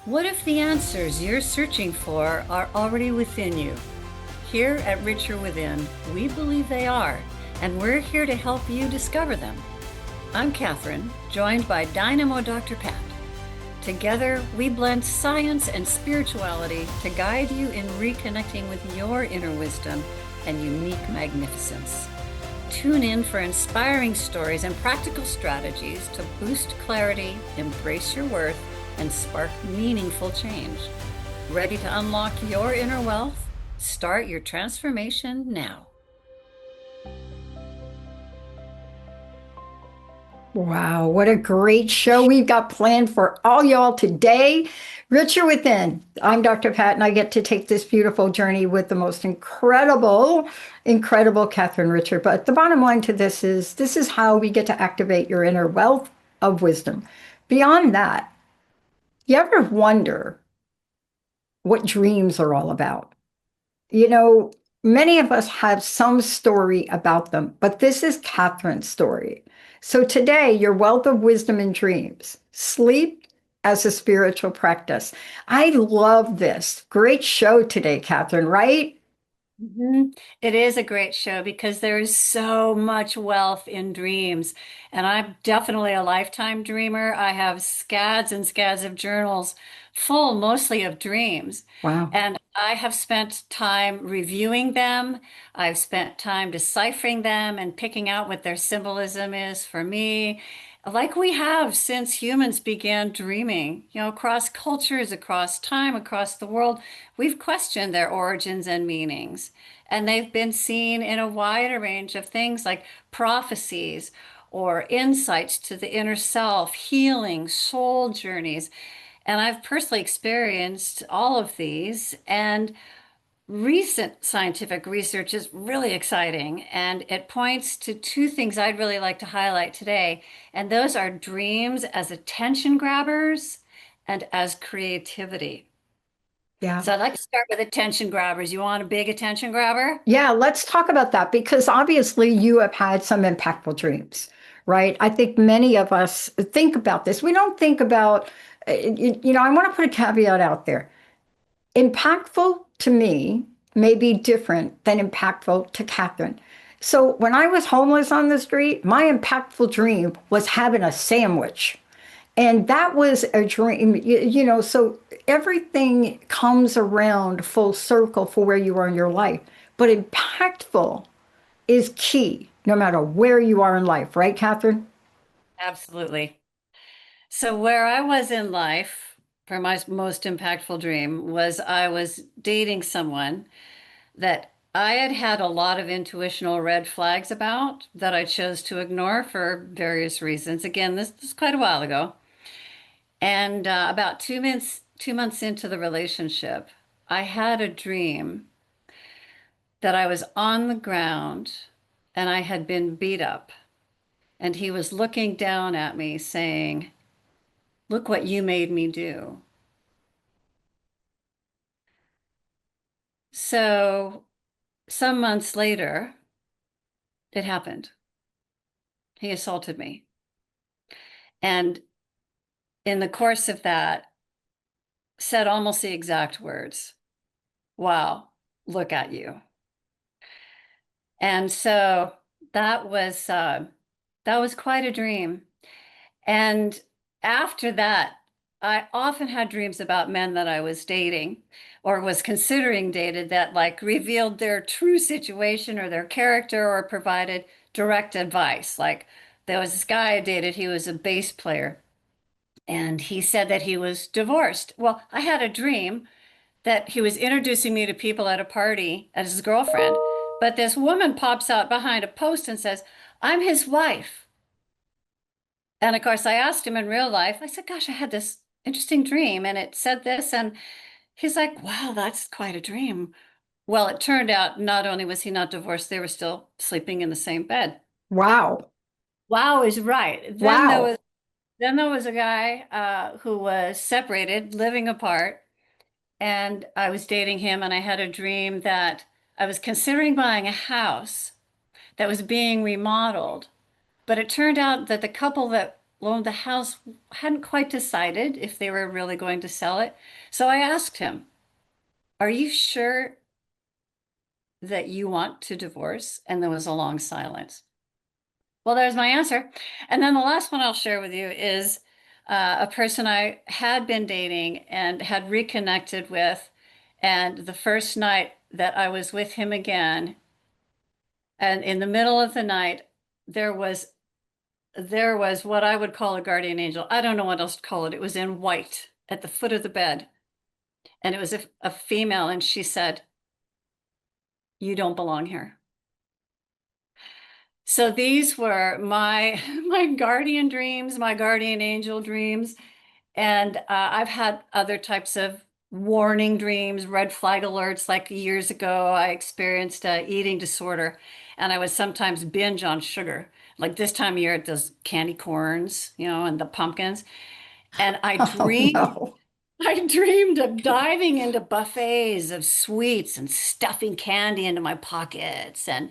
What if the answers you're searching for are already within you? Here at Richer Within, we believe they are, and we're here to help you discover them. I'm Kathryn, joined by Dynamo Dr. Pat. Together, we blend science and spirituality to guide you in reconnecting with your inner wisdom and unique magnificence. Tune in for inspiring stories and practical strategies to boost clarity, embrace your worth, and spark meaningful change. Ready to unlock your inner wealth? Start your transformation now. Wow, what a great show we've got planned for all y'all today. Richer Within. I'm Dr. Pat, and I get to take this beautiful journey with the most incredible Kathryn Richer. But the bottom line to this is how we get to activate your inner wealth of wisdom. Beyond that, you ever wonder what dreams are all about? You know, many of us have some story about them, but this is Kathryn's story. So today, your wealth of wisdom and dreams, sleep as a spiritual practice. I love this. Great show today, Kathryn, right? It is a great show because there is so much wealth in dreams. And I'm definitely a lifetime dreamer. I have scads and scads of journals full mostly of dreams. Wow. And I have spent time reviewing them. I've spent time deciphering them and picking out what their symbolism is for me, like we have since humans began dreaming, across cultures, across time, across the world. We've questioned their origins and meanings, and they've been seen in a wider range of things like prophecies or insights to the inner self, healing, soul journeys. And I've personally experienced all of these. And recent scientific research is really exciting, and it points to two things I'd really like to highlight today. And those are dreams as attention grabbers and as creativity. Yeah. So I'd like to start with attention grabbers. You want a big attention grabber? Yeah, let's talk about that because obviously you have had some impactful dreams, right? I think many of us think about this. We don't think about, I want to put a caveat out there. Impactful to me may be different than impactful to Kathryn. So when I was homeless on the street, my impactful dream was having a sandwich. And that was a dream, so everything comes around full circle for where you are in your life. But impactful is key no matter where you are in life, right, Kathryn? Absolutely. So where I was in life for my most impactful dream was I was dating someone that I had had a lot of intuitional red flags about that I chose to ignore for various reasons. Again, this was quite a while ago. And about 2 months into the relationship, I had a dream that I was on the ground and I had been beat up. And he was looking down at me saying, "Look what you made me do." So some months later, it happened. He assaulted me. And in the course of that, said almost the exact words, "Wow, look at you." And so that was uh, that was quite a dream. And after that, I often had dreams about men that I was dating or was considering dated that like revealed their true situation or their character or provided direct advice. Like there was this guy I dated, he was a bass player, and he said that he was divorced. Well, I had a dream that he was introducing me to people at a party as his girlfriend, but this woman pops out behind a post and says, "I'm his wife." And of course, I asked him in real life, I said, "Gosh, I had this interesting dream and it said this." And he's like, "Wow, that's quite a dream." Well, it turned out not only was he not divorced, they were still sleeping in the same bed. Wow. Wow is right. Wow. Then there was a guy who was separated, living apart, and I was dating him, and I had a dream that I was considering buying a house that was being remodeled. But it turned out that the couple that lo and the house hadn't quite decided if they were really going to sell it. So I asked him, "Are you sure that you want to divorce?" And there was a long silence. Well, there's my answer. And then the last one I'll share with you is a person I had been dating and had reconnected with. And the first night that I was with him again, and in the middle of the night, there was there was what I would call a guardian angel. I don't know what else to call it. It was in white at the foot of the bed, and it was a female, and she said, "You don't belong here." So these were my my guardian dreams, my guardian angel dreams. And I've had other types of warning dreams, red flag alerts. Like years ago, I experienced eating disorder, and I would sometimes binge on sugar. Like this time of year, it does candy corns, and the pumpkins. And Oh no. I dreamed of diving into buffets of sweets and stuffing candy into my pockets, and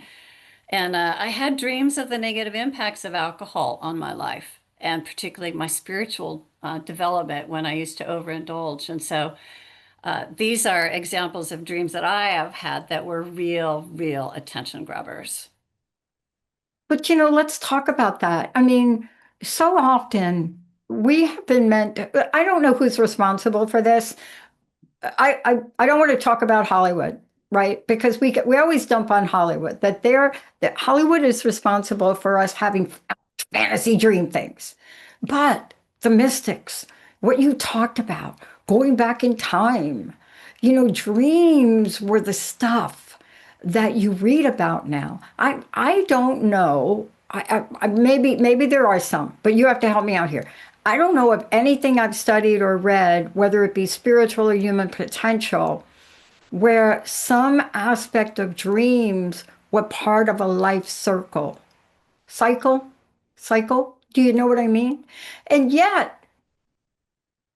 I had dreams of the negative impacts of alcohol on my life, and particularly my spiritual development when I used to overindulge. And so these are examples of dreams that I have had that were real, real attention grabbers. But let's talk about that. I mean, so often we have been meant I don't know who's responsible for this. I don't want to talk about Hollywood, right? Because we always dump on Hollywood that Hollywood is responsible for us having fantasy dream things. But the mystics, what you talked about, going back in time, dreams were the stuff that you read about now. I don't know. Maybe there are some, but you have to help me out here. I don't know of anything I've studied or read, whether it be spiritual or human potential, where some aspect of dreams were part of a life cycle, cycle. Do you know what I mean? And yet,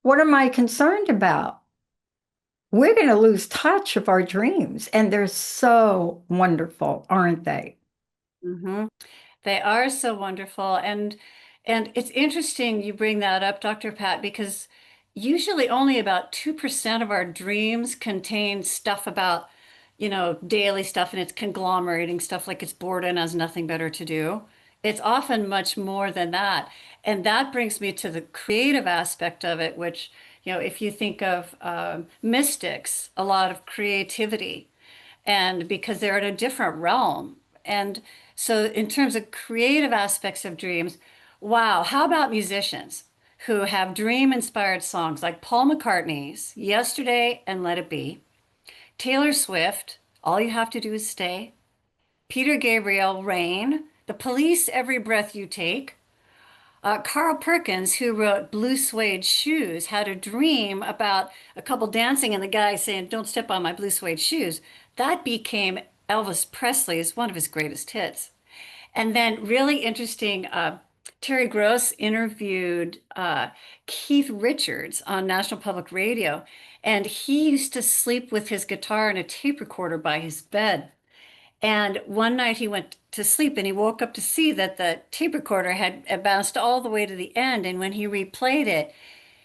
what am I concerned about? We're going to lose touch of our dreams, and they're so wonderful, aren't they? Mhm. They are so wonderful. And it's interesting you bring that up, Dr. Pat, because usually only about 2% of our dreams contain stuff about, daily stuff, and it's conglomerating stuff like it's bored and has nothing better to do. It's often much more than that. And that brings me to the creative aspect of it, which, if you think of mystics, a lot of creativity, and because they're in a different realm. And so, in terms of creative aspects of dreams, wow, how about musicians who have dream inspired songs like Paul McCartney's Yesterday and Let It Be, Taylor Swift, All You Have to Do Is Stay, Peter Gabriel, Rain, The Police, Every Breath You Take. Carl Perkins, who wrote Blue Suede Shoes, had a dream about a couple dancing and the guy saying, "Don't step on my blue suede shoes." That became Elvis Presley's one of his greatest hits. And then, really interesting, Terry Gross interviewed Keith Richards on National Public Radio, and he used to sleep with his guitar and a tape recorder by his bed. And one night he went to sleep and he woke up to see that the tape recorder had bounced all the way to the end. And when he replayed it,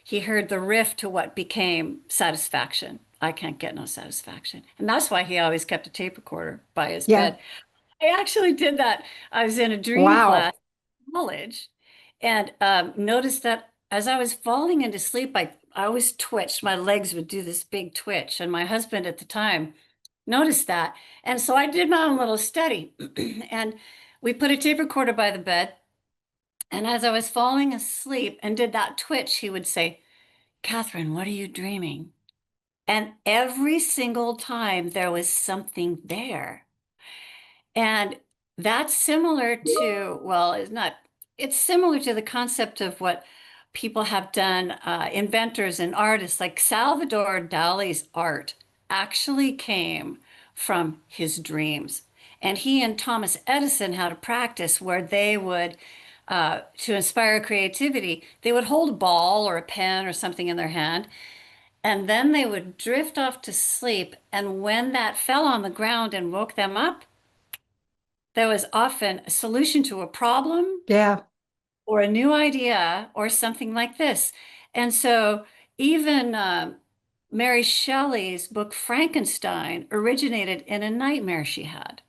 he heard the riff to what became Satisfaction. I can't get no satisfaction. And that's why he always kept a tape recorder by his Yeah. bed. I actually did that. I was in a dream class Wow. in college and noticed that as I was falling into sleep, I always twitched. My legs would do this big twitch. And my husband at the time noticed that. And so I did my own little study. And we put a tape recorder by the bed. And as I was falling asleep and did that twitch, he would say, "Kathryn, what are you dreaming?" And every single time there was something there. And that's similar to, well, it's similar to the concept of what people have done, inventors and artists like Salvador Dali's art actually came from his dreams. And he and Thomas Edison had a practice where they would, to inspire creativity, they would hold a ball or a pen or something in their hand, and then they would drift off to sleep. And when that fell on the ground and woke them up, there was often a solution to a problem Yeah. or a new idea or something like this. And so even Mary Shelley's book Frankenstein originated in a nightmare she had.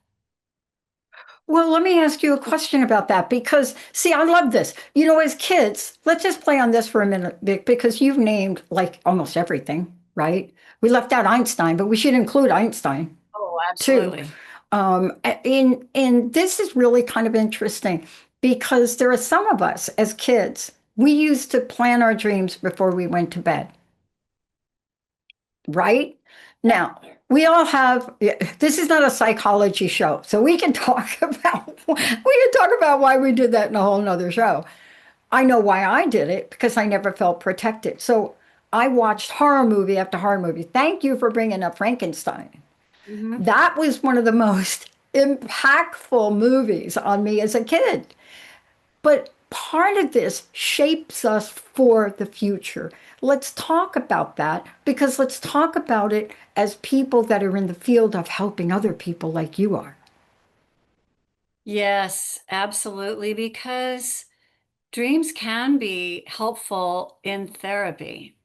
Well, let me ask you a question about that because, see, I love this. As kids, let's just play on this for a minute because you've named like almost everything, right? We left out Einstein, but we should include Einstein Oh, too. absolutely. And this is really kind of interesting because there are some of us as kids, we used to plan our dreams before we went to bed, right? Now, we all have, this is not a psychology show, so we can talk about why we did that in a whole nother show. I know why I did it because I never felt protected. So I watched horror movie after horror movie. Thank you for bringing up Frankenstein. Hmm. That was one of the most impactful movies on me as a kid. But part of this shapes us for the future. Let's talk about that because let's talk about it as people that are in the field of helping other people like you are. Yes, absolutely, because dreams can be helpful in therapy.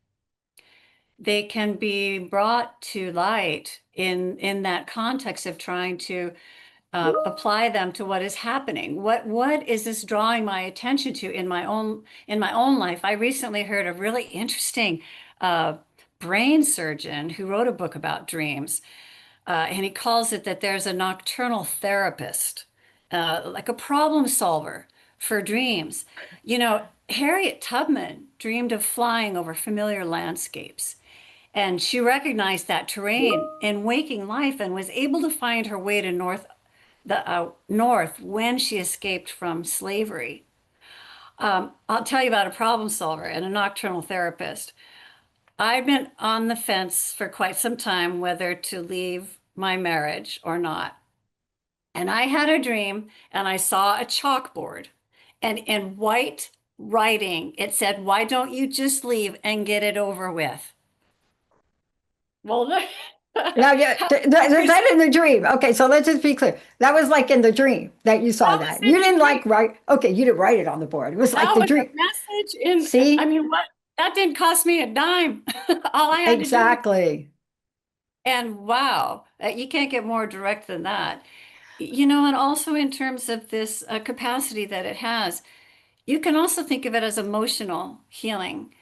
They can be brought to light in that context of trying to apply them to what is happening. What is this drawing my attention to in my own life? I recently heard a really interesting uh, brain surgeon who wrote a book about dreams, and he calls it that there's a nocturnal therapist, like a problem solver for dreams. Harriet Tubman dreamed of flying over familiar landscapes. And she recognized that terrain in waking life and was able to find her way to north when she escaped from slavery. I'll tell you about a problem solver and a nocturnal therapist. I've been on the fence for quite some time whether to leave my marriage or not. And I had a dream and I saw a chalkboard, and in white writing, it said, "Why don't you just leave and get it over with?" Well, Now, yeah, how that in the dream. Okay, so let's just be clear. That was like in the dream that you saw that was that. in You the didn't dream. like write. Okay, you didn't write it on the board. It was like That the was a dream. message in, I See? mean, what? That didn't cost me a dime. All I had to do was, Exactly. and wow, you can't get more direct than that. And also in terms of this capacity that it has, you can also think of it as emotional healing.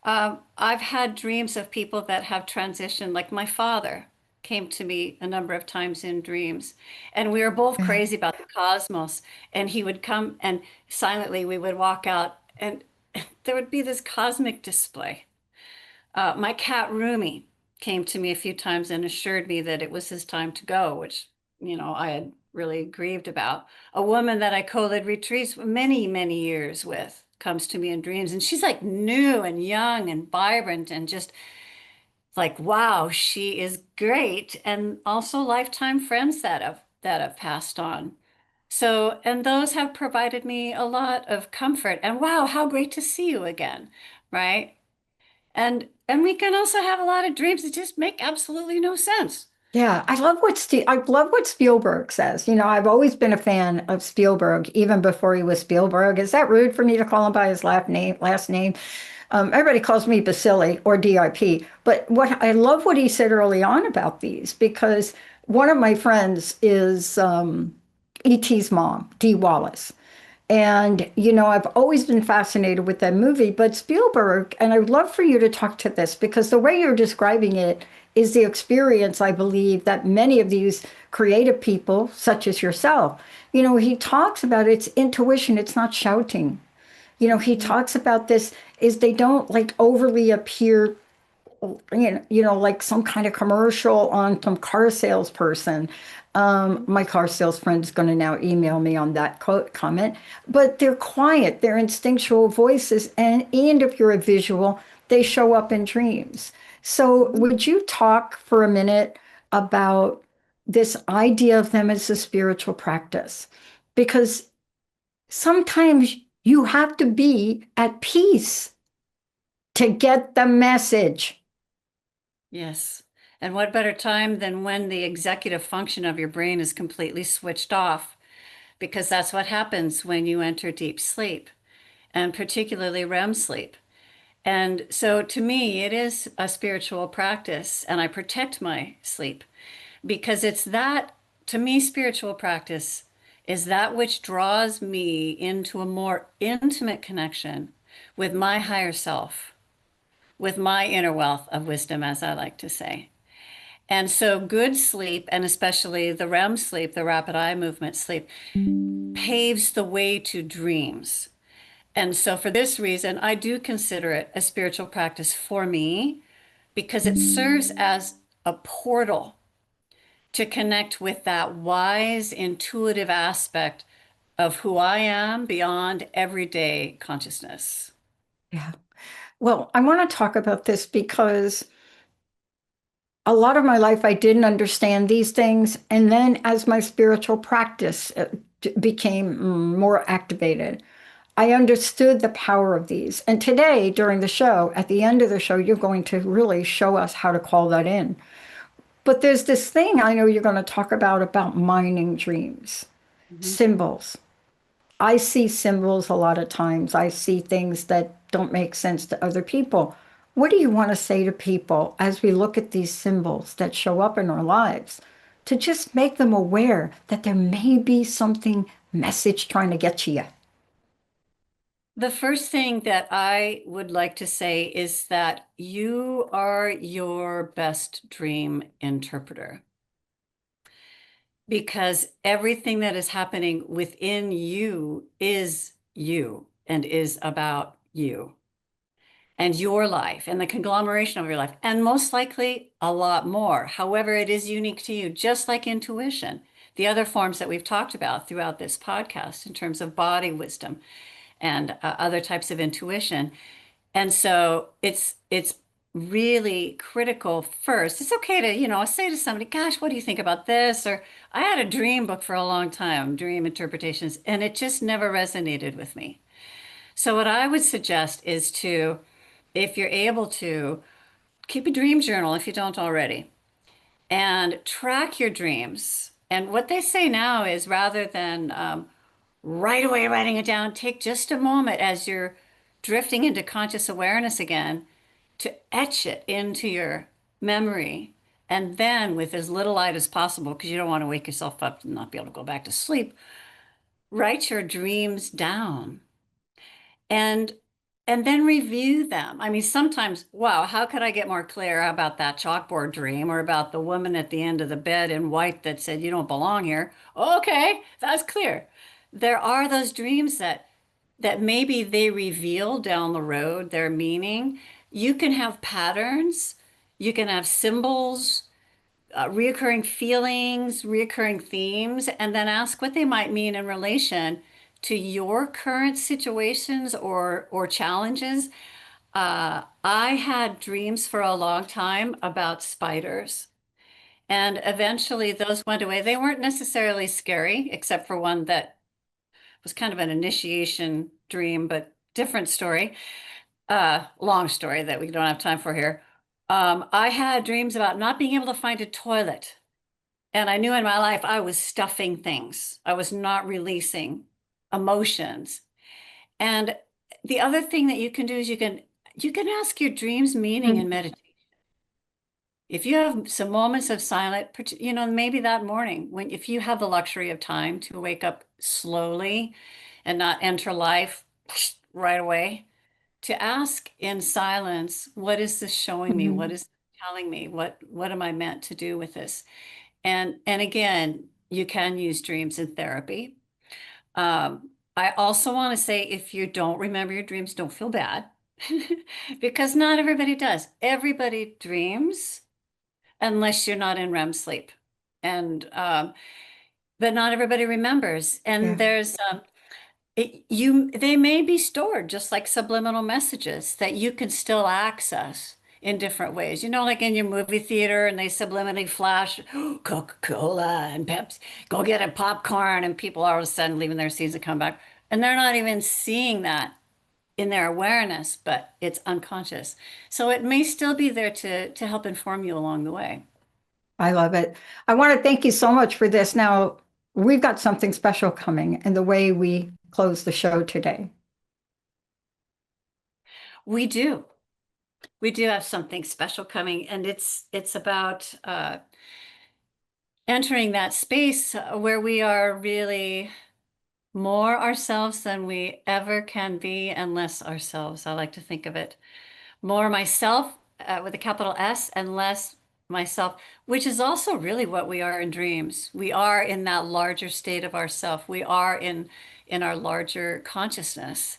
I've had dreams of people that have transitioned, like my father came to me a number of times in dreams, and we were both Yeah. crazy about the cosmos. And he would come and silently we would walk out, and there would be this cosmic display. My cat Rumi came to me a few times and assured me that it was his time to go, which, I had really grieved about. A woman that I co-led retreats many, many years with comes to me in dreams, and she's like new and young and vibrant and just like, wow, she is great. And also lifetime friends that have passed on. So, and those have provided me a lot of comfort. And wow, how great to see you again, right? And we can also have a lot of dreams that just make absolutely no sense. Yeah, I love what Spielberg says. I've always been a fan of Spielberg, even before he was Spielberg. Is that rude for me to call him by his last name? Last name? Everybody calls me Basili or DIP. But what I love what he said early on about these because one of my friends is E.T.'s mom, Dee Wallace. And, I've always been fascinated with that movie, but Spielberg, and I would love for you to talk to this because the way you're describing it is the experience, I believe, that many of these creative people, such as yourself, he talks about it's intuition, it's not shouting. He Mhm. talks about this is they don't like overly appear like some kind of commercial on some car salesperson. My car sales friend is going to now email me on that comment, but they're quiet, they're instinctual voices, and if you're a visual, they show up in dreams. So, would you talk for a minute about this idea of them as a spiritual practice? Because sometimes you have to be at peace to get the message. Yes. And what better time than when the executive function of your brain is completely switched off? Because that's what happens when you enter deep sleep. and particularly REM sleep. And so to me, it is a spiritual practice, and I protect my sleep because it's that, to me, spiritual practice is that which draws me into a more intimate connection with my higher self, with my inner wealth of wisdom, as I like to say. And so, good sleep, and especially the REM sleep, the rapid eye movement sleep, paves the way to dreams. And so, for this reason, I do consider it a spiritual practice for me because it serves as a portal to connect with that wise, intuitive aspect of who I am beyond everyday consciousness. Yeah. Well, I want to talk about this because a lot of my life I didn't understand these things. And then as my spiritual practice became more activated, I understood the power of these. And today, during the show, at the end of the show, you're going to really show us how to call that in. But there's this thing I know you're going to talk about mining dreams, Mhm. symbols. I see symbols a lot of times. I see things that don't make sense to other people. What do you want to say to people as we look at these symbols that show up in our lives to just make them aware that there may be something message trying to get to you? The first thing that I would like to say is that you are your best dream interpreter because everything that is happening within you and is about you and your life and the conglomeration of your life, and most likely a lot more. However, it is unique to you, just like intuition, the other forms that we've talked about throughout this podcast in terms of body wisdom and other types of intuition. And so it's really critical first. It's okay to, say to somebody, gosh, what do you think about this? Or I had a dream book for a long time, dream interpretations, and it just never resonated with me. So what I would suggest is to, if you're able to, keep a dream journal if you don't already, and track your dreams. And what they say now is rather than right away writing it down, take just a moment as you're drifting into conscious awareness again to etch it into your memory. And then, with as little light as possible, because you don't want to wake yourself up and not be able to go back to sleep, write your dreams down and then review them. I mean, sometimes, wow, how could I get more clear about that chalkboard dream or about the woman at the end of the bed in white that said, you don't belong here? Okay, that's clear. There are those dreams that maybe they reveal down the road their meaning. You can have patterns, you can have symbols, reoccurring feelings, reoccurring themes, and then ask what they might mean in relation to your current situations or challenges. I had dreams for a long time about spiders, and eventually those went away. They weren't necessarily scary, except for one that was kind of an initiation dream, but different story. Long story that we don't have time for here. I had dreams about not being able to find a toilet. And I knew in my life I was stuffing things. I was not releasing emotions. And the other thing that you can do is you can ask your dreams meaning in Mhm. meditation. If you have some moments of silence, maybe that morning when if you have the luxury of time to wake up slowly and not enter life right away, to ask in silence, what is this showing me? What Mhm. is it telling me? What am I meant to do with this? And again, you can use dreams in therapy. I also want to say if you don't remember your dreams, don't feel bad because not everybody does. Everybody dreams unless you're not in REM sleep. And but not everybody remembers. And Yeah. they may be stored just like subliminal messages that you can still access in different ways. Like in your movie theater and they subliminally flash Coca-Cola and Pepsi, go get a popcorn, and people all of a sudden leaving their seats and come back. And they're not even seeing that in their awareness, but it's unconscious. So it may still be there to help inform you along the way. I love it. I want to thank you so much for this. Now, we've got something special coming in the way we close the show today. We do. We do have something special coming, and it's about entering that space where we are really more ourselves than we ever can be, and less ourselves. I like to think of it more myself with a capital S and less myself, which is also really what we are in dreams. We are in that larger state of ourself. We are in our larger consciousness.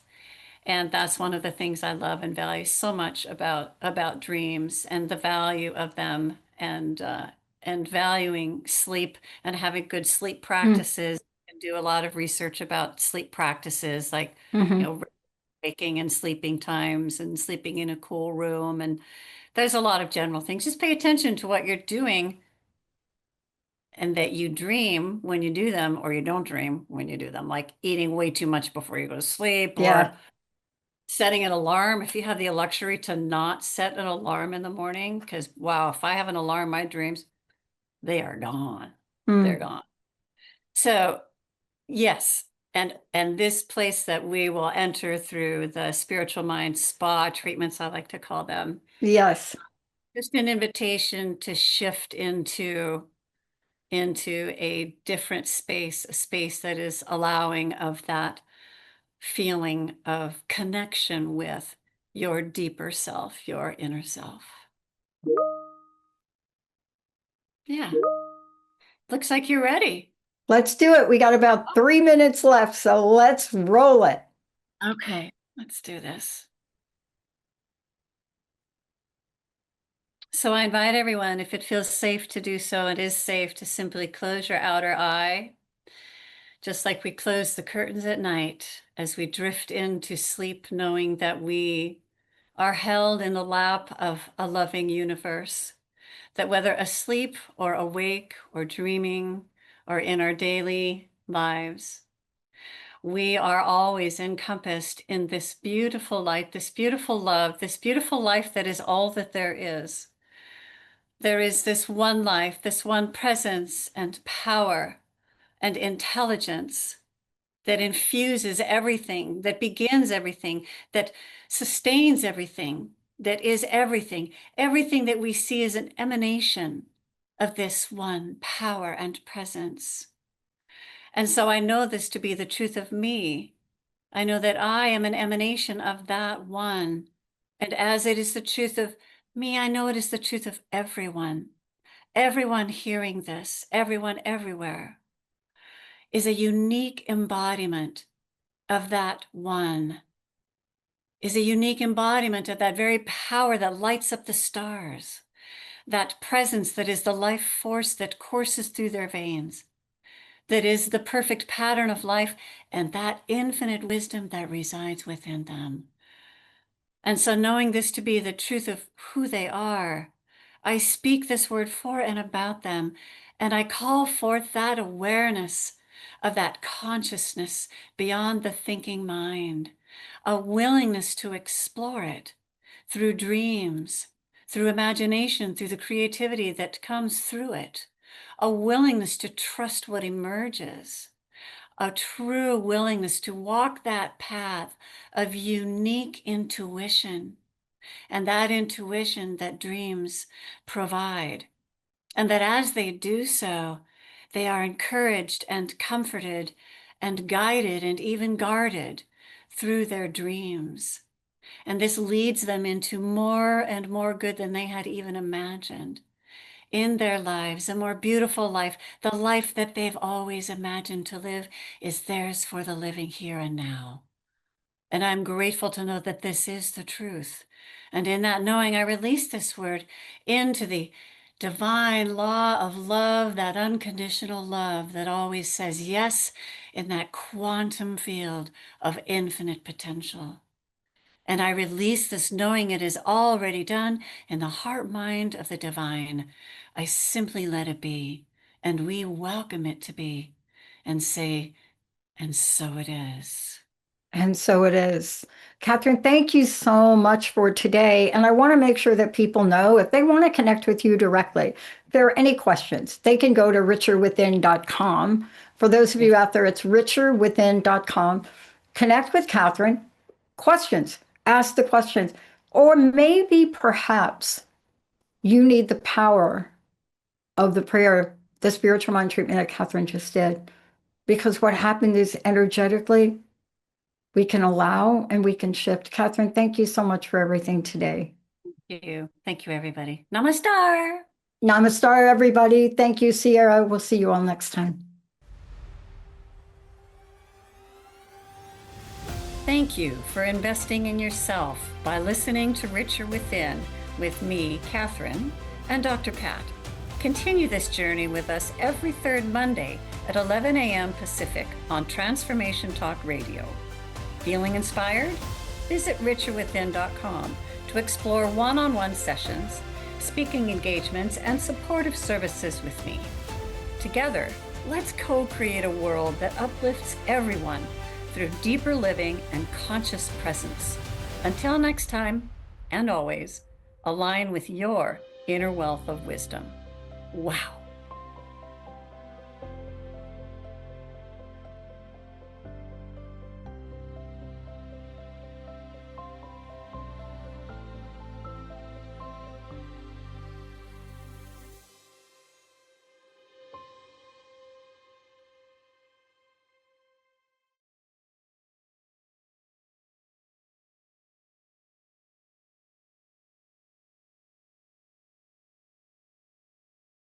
And that's one of the things I love and value so much about dreams and the value of them, and valuing sleep and having good sleep Mm, practices. And do a lot of research about sleep practices, like, you hmm. know, waking and sleeping times and sleeping in a cool room. And there's a lot of general things. Just pay attention to what you're doing, and that you dream when you do them, or you don't dream when you do them, like eating way too much before you go to sleep, or Yeah. setting an alarm. If you have the luxury to not set an alarm in the morning, because wow, if I have an alarm, my dreams, they are gone. They're Mm, gone. So yes, and this place that we will enter through the spiritual mind spa treatments, I like to call them, yes. just an invitation to shift into a different space, a space that is allowing of that feeling of connection with your deeper self, your inner self. Yeah, looks like you're ready. Let's do it. We got about 3 minutes left, so let's roll it. Okay, let's do this. So I invite everyone, if it feels safe to do so, it is safe to simply close your outer eye, just like we close the curtains at night as we drift into sleep, knowing that we are held in the lap of a loving universe, that whether asleep or awake or dreaming or in our daily lives, we are always encompassed in this beautiful light, this beautiful love, this beautiful life that is all that there is. There is this one life, this one presence and power and intelligence that infuses everything, that begins everything, that sustains everything, that is everything. Everything that we see is an emanation of this one power and presence. And so I know this to be the truth of me. I know that I am an emanation of that one. And as it is the truth of me, I know it is the truth of everyone. Everyone hearing this, everyone everywhere, is a unique embodiment of that one, is a unique embodiment of that very power that lights up the stars, that presence that is the life force that courses through their veins, that is the perfect pattern of life, and that infinite wisdom that resides within them. And so, knowing this to be the truth of who they are, I speak this word for and about them, and I call forth that awareness of that consciousness beyond the thinking mind, a willingness to explore it through dreams, through imagination, through the creativity that comes through it, a willingness to trust what emerges, a true willingness to walk that path of unique intuition, and that intuition that dreams provide. And that as they do so, they are encouraged and comforted and guided and even guarded through their dreams. And this leads them into more and more good than they had even imagined in their lives, a more beautiful life. The life that they've always imagined to live is theirs for the living here and now. And I'm grateful to know that this is the truth. And in that knowing, I release this word into the divine law of love, that unconditional love that always says yes in that quantum field of infinite potential. And I release this knowing it is already done in the heart mind of the divine. I simply let it be, and we welcome it to be, and say, and so it is. And so it is. Kathryn, thank you so much for today. And I want to make sure that people know if they want to connect with you directly, if there are any questions, they can go to richerwithin.com. For those of Yes. you out there, it's richerwithin.com. Connect with Kathryn. Questions, Ask the questions. Or maybe perhaps you need the power of the prayer, the spiritual mind treatment that Kathryn just did. Because what happened is energetically, we can allow and we can shift. Kathryn, thank you so much for everything today. Thank you, everybody. Namaste. Namaste, everybody. Thank you, Sierra. We'll see you all next time. Thank you for investing in yourself by listening to Richer Within with me, Kathryn, and Dr. Pat. Continue this journey with us every third Monday at 11 a.m. Pacific on Transformation Talk Radio. Feeling inspired? Visit richerwithin.com to explore one-on-one sessions, speaking engagements, and supportive services with me. Together, let's co-create a world that uplifts everyone through deeper living and conscious presence. Until next time, and always, align with your inner wealth of wisdom. Wow.